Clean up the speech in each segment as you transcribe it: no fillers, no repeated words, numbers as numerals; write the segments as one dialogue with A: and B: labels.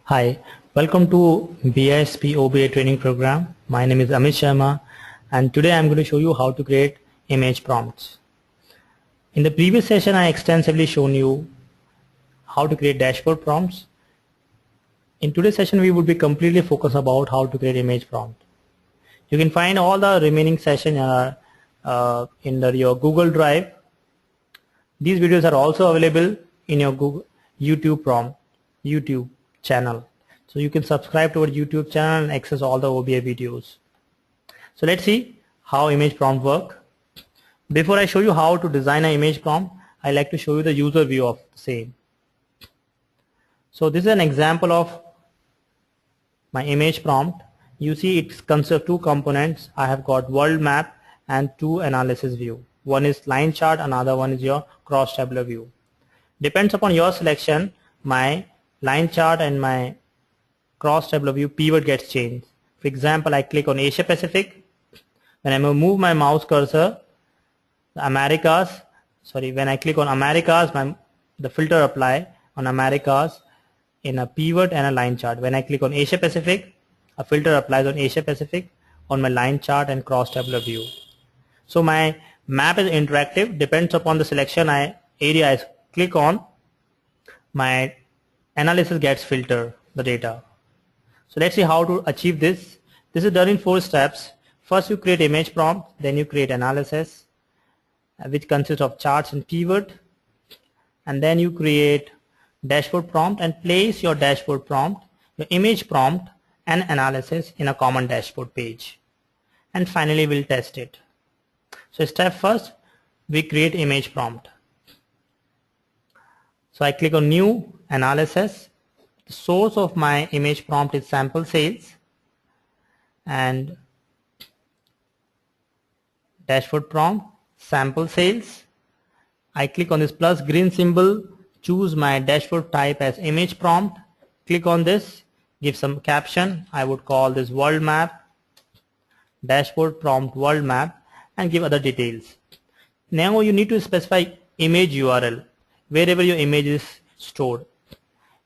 A: Hi, welcome to BISP OBA training program. My name is Amit Sharma and today I'm going to show you how to create image prompts. In the previous session I extensively shown you how to create dashboard prompts. In today's session we would be completely focused about how to create image prompt. You can find all the remaining session in your Google Drive. These videos are also available in your YouTube channel. So you can subscribe to our YouTube channel and access all the OBA videos. So let's see how image prompt work. Before I show you how to design an image prompt, I like to show you the user view of the same. So this is an example of my image prompt. You see it consists of two components. I have got world map and two analysis view. One is line chart, another one is your cross tabular view. Depends upon your selection, my line chart and my cross tabular view pivot gets changed. For example, I click on Asia Pacific. When I move my mouse cursor, when I click on Americas, the filter apply on Americas in a pivot and a line chart. When I click on Asia Pacific, a filter applies on Asia Pacific on my line chart and cross tabular view. So my map is interactive. Depends upon the selection area I click on, my analysis gets filtered the data. So let's see how to achieve this. This is done in 4 steps. First you create image prompt, then you create analysis, which consists of charts and pivot, and then you create dashboard prompt and place your dashboard prompt, your image prompt and analysis in a common dashboard page, and finally we'll test it. So step first, we create image prompt. So I click on new analysis. The source of my image prompt is sample sales, and dashboard prompt sample sales. I click on this plus green symbol, choose my dashboard type as image prompt, click on this, give some caption. I would call this world map, dashboard prompt world map, and give other details. Now you need to specify image URL wherever your image is stored.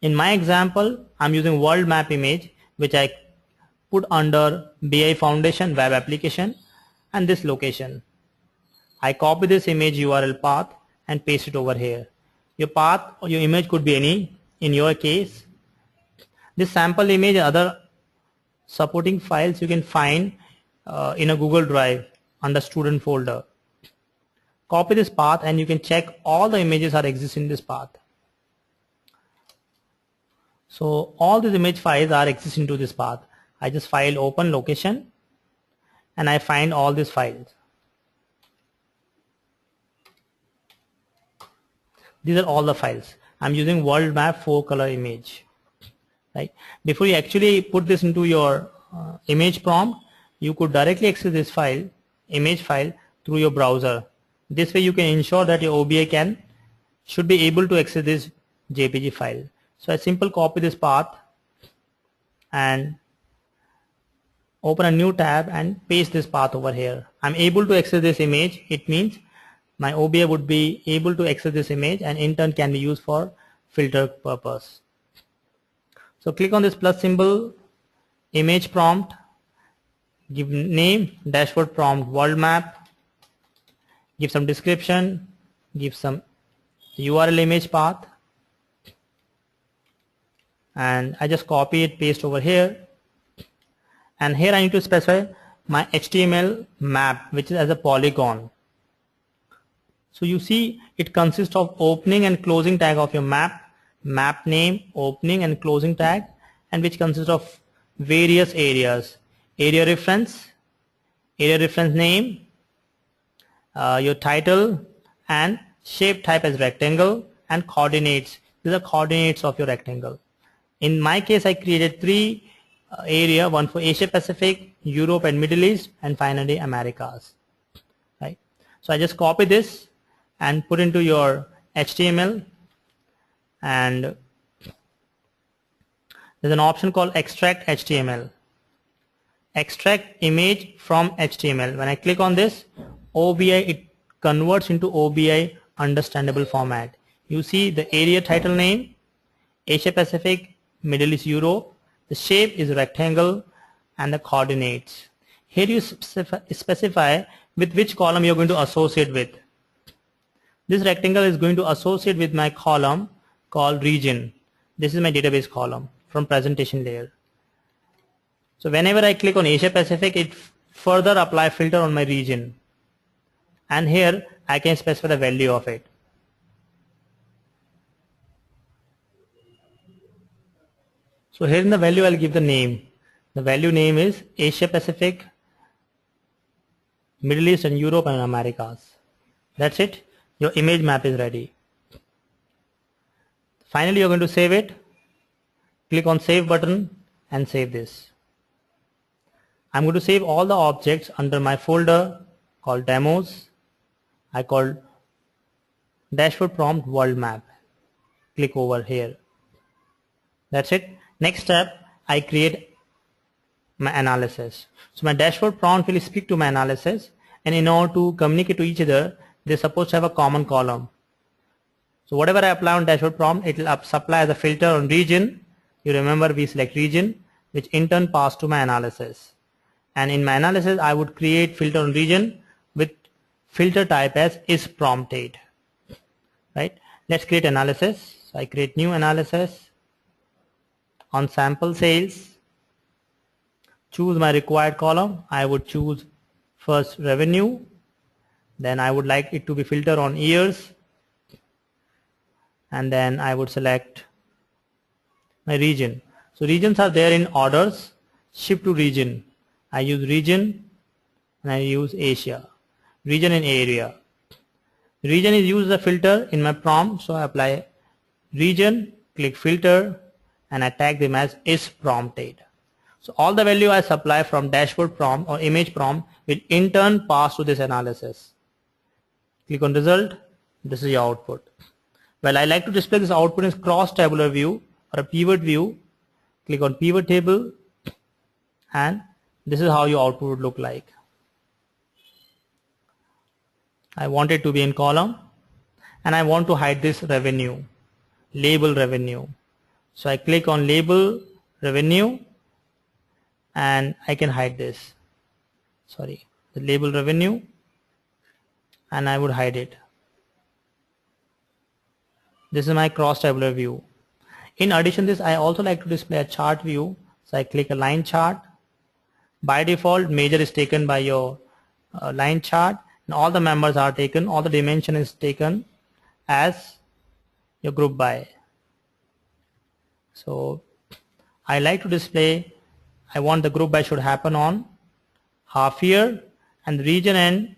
A: In my example, I'm using world map image, which I put under BI Foundation web application and this location. I copy this image URL path and paste it over here. Your path or your image could be any. In your case, this sample image and other supporting files you can find in a Google Drive under student folder. Copy this path and you can check all the images are exist in this path. So all these image files are existing to this path. I just file open location and I find all these files. These are all the files. I'm using world map 4-color image. Right? Before you actually put this into your image prompt, you could directly access this file, image file, through your browser. This way you can ensure that your OBA should be able to access this JPG file. So I simply copy this path and open a new tab and paste this path over here. I'm able to access this image. It means my OBA would be able to access this image and in turn can be used for filter purpose. So click on this plus symbol, image prompt, give name, dashboard prompt world map, give some description, give some URL image path, and I just copy it, paste over here, and here I need to specify my HTML map, which is as a polygon. So you see it consists of opening and closing tag of your map, map name, opening and closing tag, and which consists of various areas: area reference name, your title, and shape type as rectangle, and coordinates. These are coordinates of your rectangle. In my case, I created 3 area, one for Asia Pacific, Europe and Middle East, and finally Americas. Right? So I just copy this and put into your HTML, and there's an option called extract HTML. Extract image from HTML. When I click on this, OBI, it converts into OBI understandable format. You see the area title name, Asia Pacific, Middle East, Europe. The shape is rectangle and the coordinates. Here you specify with which column you are going to associate with. This rectangle is going to associate with my column called region. This is my database column from presentation layer. So whenever I click on Asia Pacific, it further apply filter on my region. And here I can specify the value of it. So here in the value I'll give the name. The value name is Asia Pacific, Middle East and Europe and Americas. That's it. Your image map is ready. Finally you're going to save it. Click on save button and save this. I'm going to save all the objects under my folder called demos. I called dashboard prompt world map. Click over here. That's it. Next step, I create my analysis. So my dashboard prompt will speak to my analysis, and in order to communicate to each other, they're supposed to have a common column. So whatever I apply on dashboard prompt, it will supply as a filter on region. You remember we select region, which in turn pass to my analysis. And in my analysis, I would create filter on region with filter type as is prompted. Right? Let's create analysis. So I create new analysis. On sample sales, choose my required column. I would choose first revenue, then I would like it to be filter on years, and then I would select my region. So regions are there in orders. Shift to region. I use region and I use Asia. Region and area. Region is used as a filter in my prompt, so I apply region, click filter, and I tag them as is prompted. So all the value I supply from dashboard prompt or image prompt will in turn pass to this analysis. Click on result. This is your output. Well, I like to display this output in cross tabular view or a pivot view. Click on pivot table, and this is how your output would look like. I want it to be in column, and I want to hide this revenue, label revenue. So I click on label revenue and I can hide this. Sorry, the label revenue, and I would hide it. This is my cross tabular view. In addition to this, I also like to display a chart view. So I click a line chart. By default, measure is taken by your line chart, and all the members are taken, all the dimension is taken as your group by. So I like to display, I want the group by should happen on half year, and the region and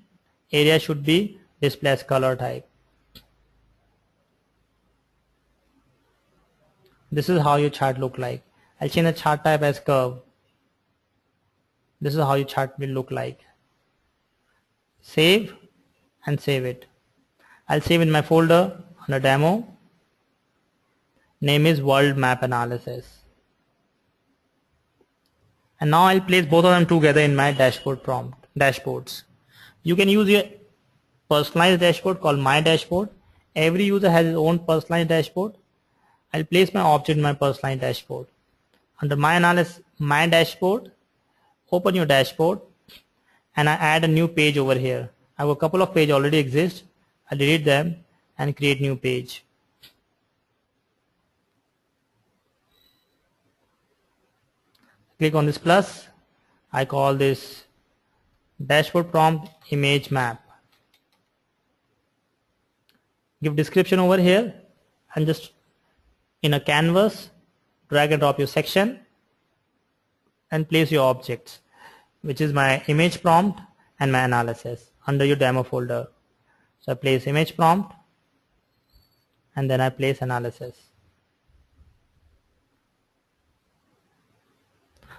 A: area should be displayed as color type. This is how your chart look like. I'll change the chart type as curve. This is how your chart will look like. Save and save it. I'll save in my folder under demo. Name is world map analysis. And now I'll place both of them together in my dashboard prompt, dashboards. You can use your personalized dashboard called my dashboard. Every user has his own personalized dashboard. I'll place my object in my personalized dashboard. Under my analysis, my dashboard, open your dashboard, and I add a new page over here. I have a couple of pages already exist. I'll delete them and create new page. Click on this plus. I call this dashboard prompt image map. Give description over here, and just in a canvas drag and drop your section and place your objects, which is my image prompt and my analysis under your demo folder. So I place image prompt and then I place analysis.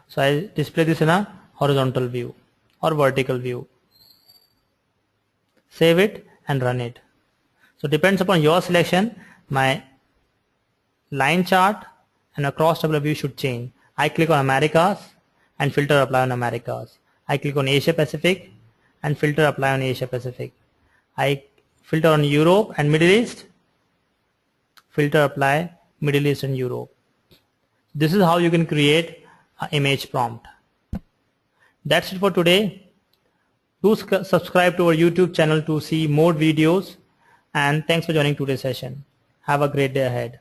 A: So I display this in a horizontal view or vertical view. Save it and run it. So depends upon your selection, my line chart and a cross tabular view should change. I click on Americas and filter apply on Americas. I click on Asia Pacific and filter apply on Asia Pacific. I filter on Europe and Middle East, filter apply Middle East and Europe. This is how you can create an image prompt. That's it for today. Do subscribe to our YouTube channel to see more videos, and thanks for joining today's session. Have a great day ahead.